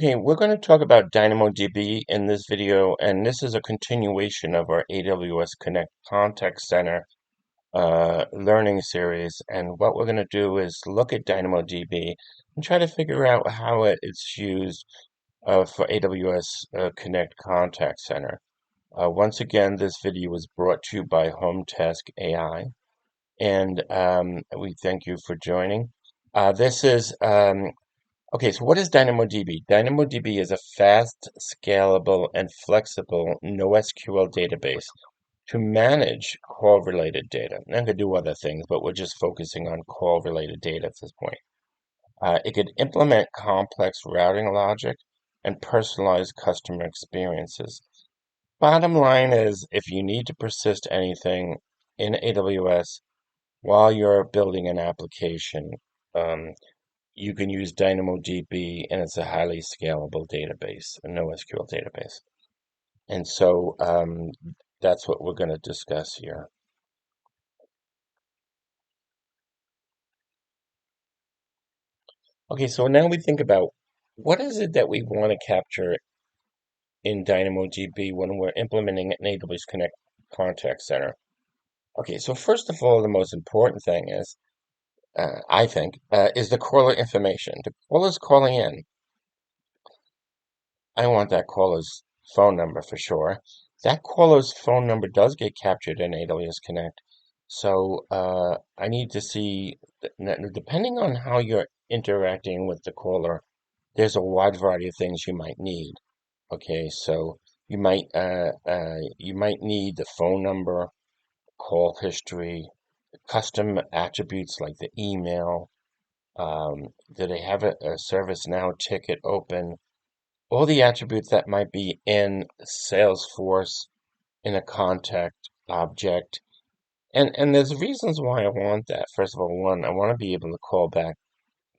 Okay, we're going to talk about DynamoDB in this video, and this is a continuation of our AWS Connect Contact Center learning series. And what we're going to do is look at DynamoDB and try to figure out how it's used for AWS Connect Contact Center. Once again, this video was brought to you by Home Task AI, and we thank you for joining. This is Okay, so what is DynamoDB? DynamoDB is a fast, scalable, and flexible NoSQL database to manage call-related data. And it could do other things, but we're just focusing on call-related data at this point. It could implement complex routing logic and personalize customer experiences. Bottom line is, if you need to persist anything in AWS while you're building an application, um, you can use DynamoDB, and it's a highly scalable database, a NoSQL database. And so that's what we're going to discuss here. Okay, so now we think about what is it that we want to capture in DynamoDB when we're implementing an AWS Connect Contact Center. Okay, so first of all, the most important thing is, I think, is the caller information. The caller's calling in. I want that caller's phone number for sure. That caller's phone number does get captured in AWS Connect. So I need to see, depending on how you're interacting with the caller, there's a wide variety of things you might need. Okay, so you might need the phone number, call history, custom attributes like the email. Do they have a ServiceNow ticket open? All the attributes that might be in Salesforce in a contact object. And there's reasons why I want that. First of all, one, I want to be able to call back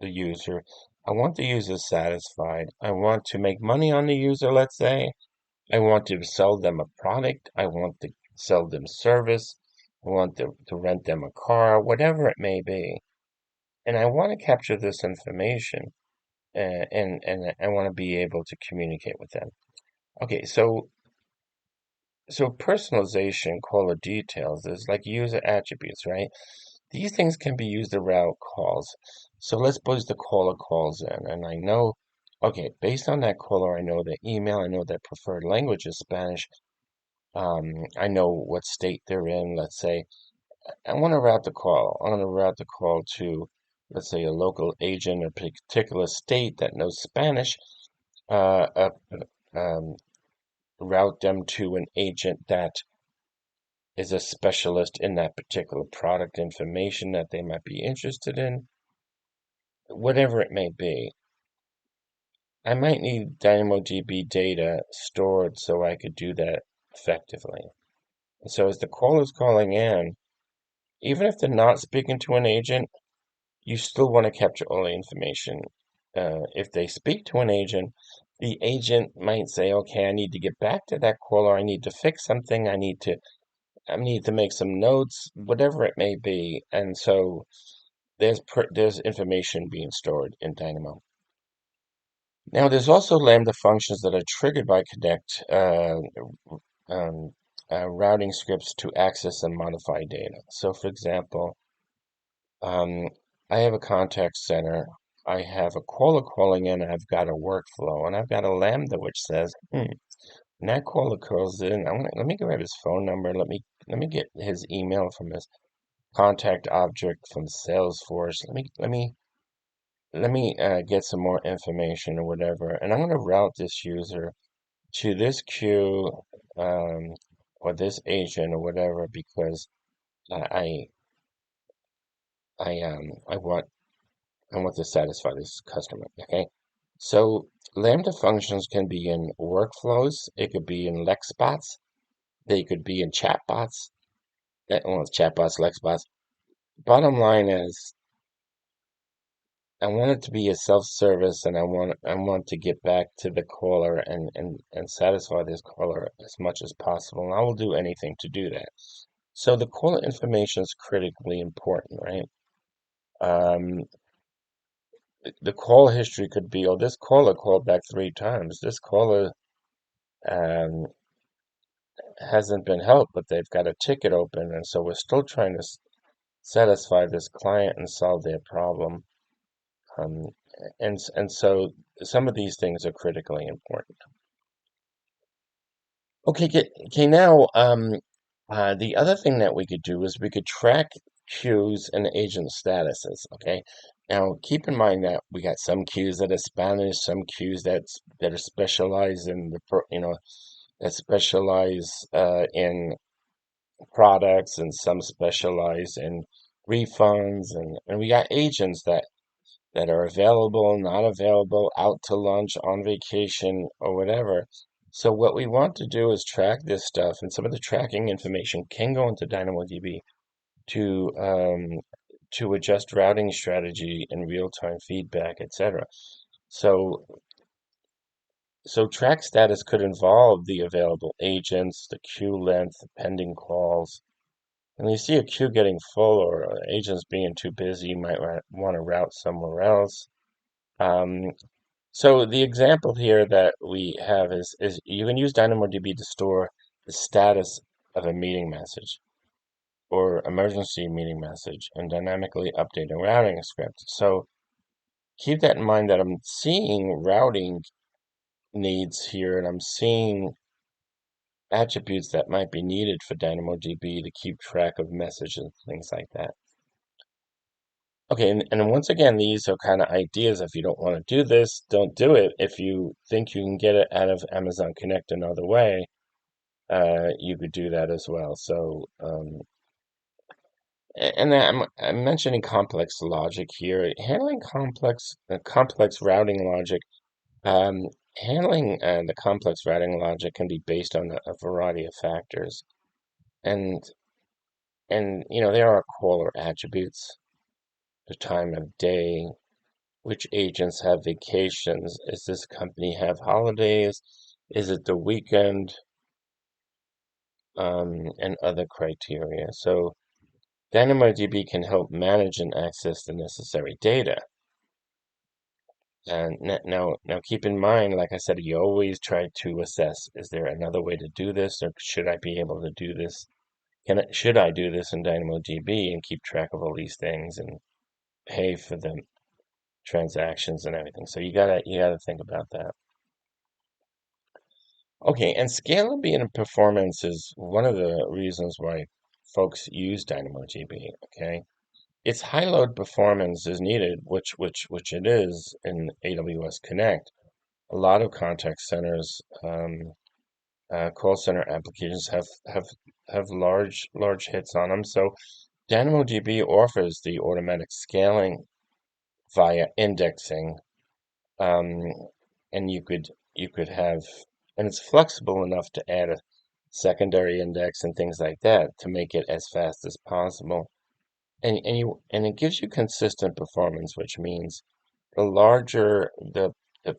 the user. I want the user satisfied. I want to make money on the user, let's say. I want to sell them a product. I want to sell them service. I want to rent them a car, whatever it may be. And I want to capture this information, and I want to be able to communicate with them. Okay, so personalization, caller details is like user attributes, right? These things can be used to route calls. So let's suppose the caller calls in, and I know, okay, based on that caller, I know their email, I know their preferred language is Spanish. I know what state they're in. Let's say I want to route the call. I want to route the call to, let's say, a local agent in a particular state that knows Spanish. Uh, uh, um, Route them to an agent that is a specialist in that particular product information that they might be interested in, whatever it may be. I might need DynamoDB data stored so I could do that effectively. So as the call is calling in, even if they're not speaking to an agent, you still want to capture all the information. If they speak to an agent, the agent might say, okay, I need to get back to that caller. I need to fix something. I need to make some notes, whatever it may be. And so there's information being stored in Dynamo. Now there's also Lambda functions that are triggered by Connect um, routing scripts to access and modify data. So for example, um, I have a contact center. I have a caller calling in. I've got a workflow, and I've got a Lambda which says, when that caller calls in, let me grab his phone number. Let me get his email from his contact object from Salesforce. Let me get some more information or whatever, and I'm going to route this user to this queue, or this agent or whatever, because I I want to satisfy this customer. Okay, so Lambda functions can be in workflows. It could be in Lexbots. They could be in chatbots. Well, chatbots, Lexbots. Bottom line is, I want it to be a self-service, and I want to get back to the caller and satisfy this caller as much as possible. And I will do anything to do that. So the caller information is critically important, right? Um, the call history could be, oh, this caller called back 3 times. This caller um, hasn't been helped, but they've got a ticket open, and so we're still trying to satisfy this client and solve their problem. Um, and so some of these things are critically important. Okay, okay. Now, the other thing that we could do is we could track queues and agent statuses. Okay. Now, keep in mind that we got some queues that are Spanish, some queues that are specialized in that specialize in products, and some specialize in refunds, and we got agents that are available, not available, out to lunch, on vacation, or whatever. So what we want to do is track this stuff, and some of the tracking information can go into DynamoDB to to adjust routing strategy and real-time feedback, etc. So so track status could involve the available agents, the queue length, the pending calls. And you see a queue getting full or agents being too busy, you might want to route somewhere else. Um, So the example here that we have is you can use DynamoDB to store the status of a meeting message or emergency meeting message and dynamically update a routing script. So keep that in mind that I'm seeing routing needs here, and I'm seeing attributes that might be needed for DynamoDB to keep track of messages and things like that. Okay, and once again, these are kind of ideas. If you don't want to do this, don't do it. If you think you can get it out of Amazon Connect another way, you could do that as well. So, and I'm mentioning complex logic here. Handling complex routing logic. Um, handling the complex routing logic can be based on a variety of factors, and there are caller attributes, the time of day, which agents have vacations, does this company have holidays, is it the weekend, and other criteria. So DynamoDB can help manage and access the necessary data. And now keep in mind, like I said, you always try to assess, is there another way to do this, or should I be able to do this? Should I do this in DynamoDB and keep track of all these things and pay for the transactions and everything? So you gotta think about that. Okay, and scalability and performance is one of the reasons why folks use DynamoDB. Okay, its high load performance is needed, which it is in AWS Connect. A lot of contact centers, call center applications have large hits on them. So DynamoDB offers the automatic scaling via indexing, um, and you could have, and it's flexible enough to add a secondary index and things like that to make it as fast as possible. And it gives you consistent performance, which means the larger the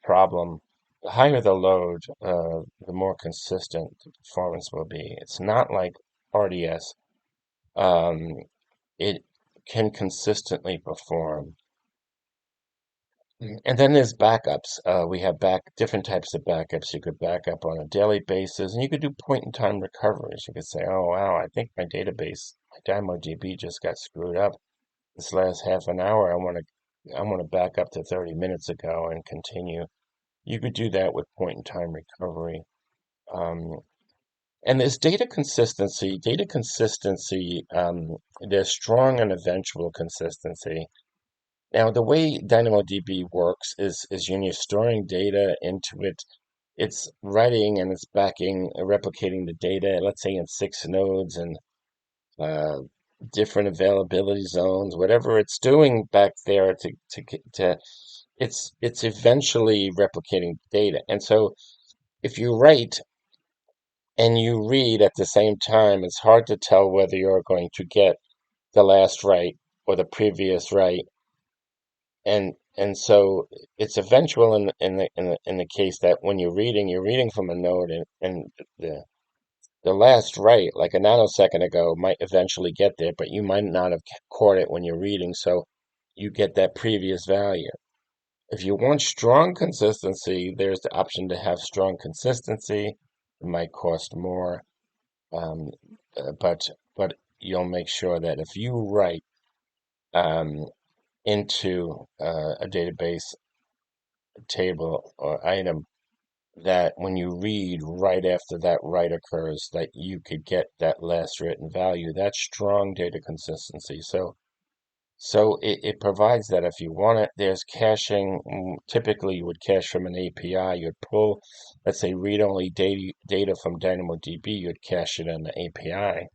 problem, the higher the load, the more consistent the performance will be. It's not like RDS. Um, it can consistently perform. And then there's backups. We have different types of backups. You could back up on a daily basis, and you could do point-in-time recoveries. You could say, "Oh wow, I think my database, my DynamoDB just got screwed up this last half an hour. I want to back up to 30 minutes ago and continue." You could do that with point-in-time recovery. Um, and there's data consistency. Data consistency. There's strong and eventual consistency. Now, the way DynamoDB works is when you're storing data into it, it's writing and it's replicating the data, let's say in 6 nodes and uh, different availability zones, whatever it's doing back there to it's eventually replicating data. And so if you write and you read at the same time, it's hard to tell whether you're going to get the last write or the previous write, and so it's eventual in the case that when you're reading from a node, and the last write, like a nanosecond ago, might eventually get there, but you might not have caught it when you're reading, so you get that previous value. If you want strong consistency, there's the option to have strong consistency. It might cost more, um, but you'll make sure that if you write um, into a database table or item, that when you read right after that write occurs, that you could get that last written value. That's strong data consistency. So it provides that if you want it, there's caching. Typically, you would cache from an API. You'd pull, let's say, read-only data from DynamoDB. You'd cache it in the API.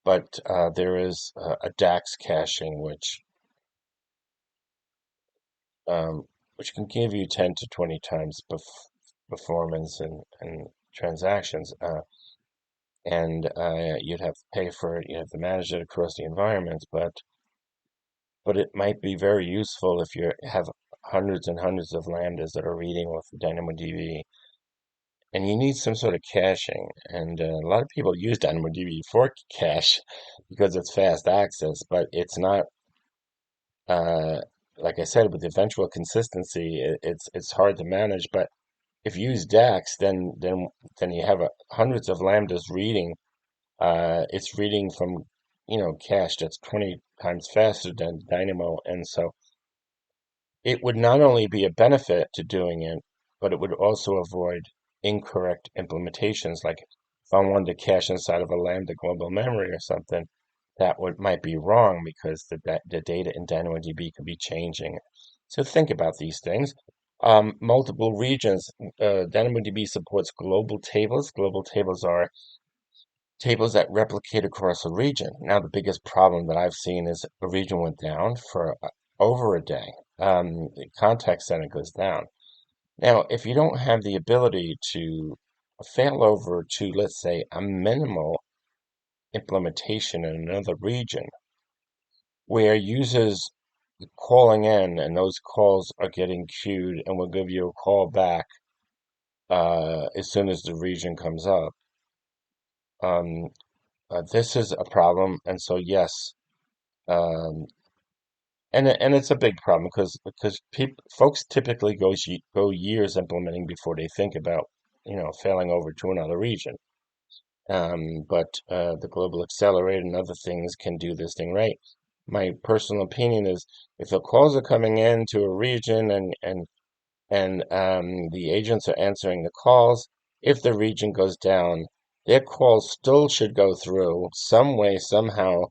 But there is a DAX caching, which can give you 10 to 20 times performance and transactions. And you'd have to pay for it. You have to manage it across the environments, but it might be very useful if you have hundreds and hundreds of lambdas that are reading off of DynamoDB, and you need some sort of caching. And a lot of people use DynamoDB for cache because it's fast access, but it's not. Uh, like I said, with eventual consistency, it's hard to manage. But if you use DAX, then you have hundreds of lambdas reading. It's reading from cache that's 20 times faster than Dynamo, and so it would not only be a benefit to doing it, but it would also avoid incorrect implementations. Like if I wanted to cache inside of a Lambda global memory or something, that would might be wrong because the data in DynamoDB could be changing. So think about these things. Multiple regions. DynamoDB supports global tables. Global tables are tables that replicate across a region. Now, the biggest problem that I've seen is a region went down for over a day. The contact center goes down. Now, if you don't have the ability to fail over to, let's say, a minimal implementation in another region where users calling in and those calls are getting queued and will give you a call back as soon as the region comes up. Um, this is a problem, and so yes, um, and it's a big problem because folks typically go years implementing before they think about failing over to another region. But the global accelerator and other things can do this thing right. My personal opinion is if the calls are coming in to a region and the agents are answering the calls, if the region goes down, their calls still should go through some way, somehow,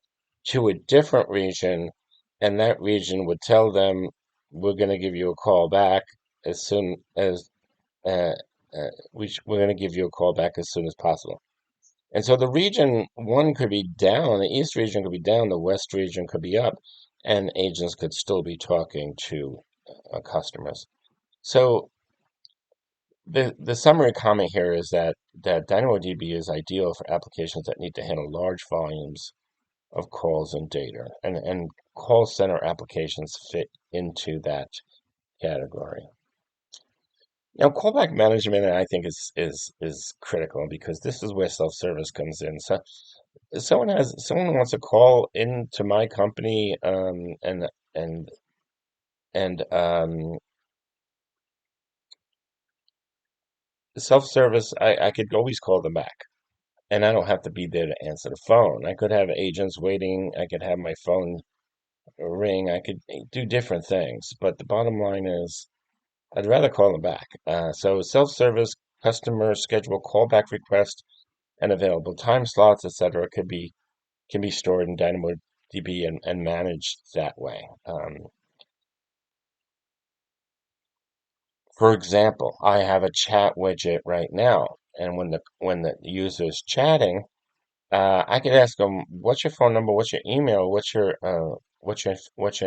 to a different region, and that region would tell them, we're going to give you a call back as soon as uh, we're going to give you a call back as soon as possible. And so the region one could be down, the east region could be down, the west region could be up, and agents could still be talking to customers. So the summary comment here is that DynamoDB is ideal for applications that need to handle large volumes of calls and data, and call center applications fit into that category. Now, callback management, I think, is critical because this is where self-service comes in. So, someone wants to call into my company, and and self-service, I could always call them back. And I don't have to be there to answer the phone. I could have agents waiting. I could have my phone ring. I could do different things. But the bottom line is, I'd rather call them back. So self-service, customer schedule callback request, and available time slots, etc., can be stored in DynamoDB and managed that way. For example, I have a chat widget right now, and when the user is chatting, I could ask them, "What's your phone number? What's your email? What's your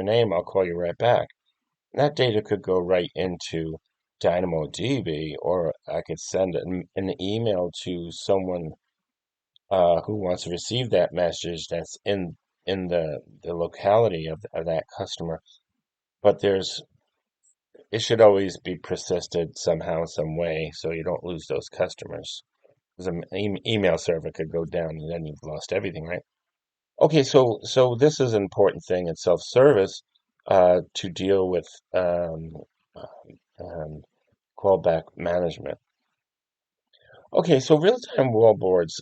name? I'll call you right back." And that data could go right into DynamoDB, or I could send an email to someone who wants to receive that message that's in the locality of that customer. But it should always be persisted somehow, some way, so you don't lose those customers. Because an email server could go down, and then you've lost everything, right? Okay, so this is an important thing in self-service. to deal with um, callback management. Okay, so real-time wallboards.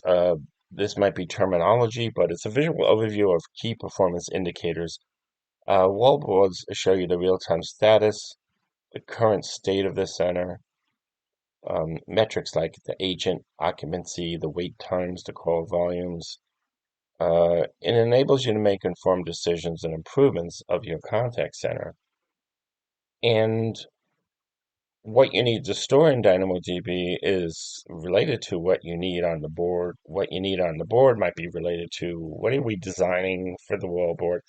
This might be terminology, but it's a visual overview of key performance indicators. Wallboards show you the real-time status, the current state of the center, metrics like the agent occupancy, the wait times, the call volumes. It enables you to make informed decisions and improvements of your contact center. And what you need to store in DynamoDB is related to what you need on the board. What you need on the board might be related to what are we designing for the wallboard.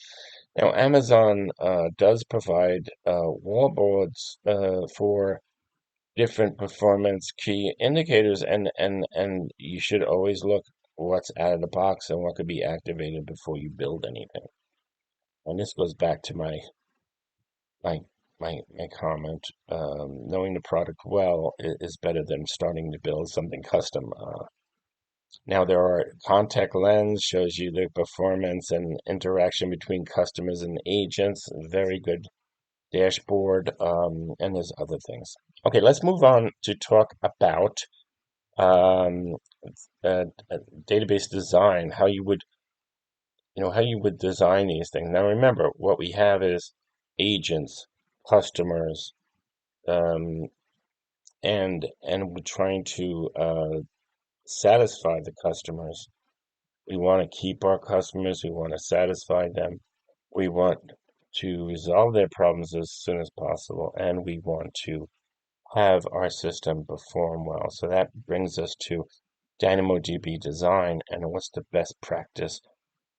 Now, Amazon does provide wallboards for different performance key indicators, and you should always look what's out of the box and what could be activated before you build anything. And this goes back to my my comment. Knowing the product well is better than starting to build something custom. Now there are contact lens shows you the performance and interaction between customers and agents. Very good dashboard, and there's other things. Okay, let's move on to talk about um, database design. How you would design these things. Now remember, what we have is agents, customers, um, and we're trying to satisfy the customers. We want to keep our customers. We want to satisfy them. We want to resolve their problems as soon as possible, and we want to have our system perform well. So that brings us to DynamoDB design and what's the best practice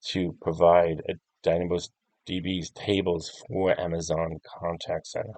to provide a DynamoDB's tables for Amazon Contact Center.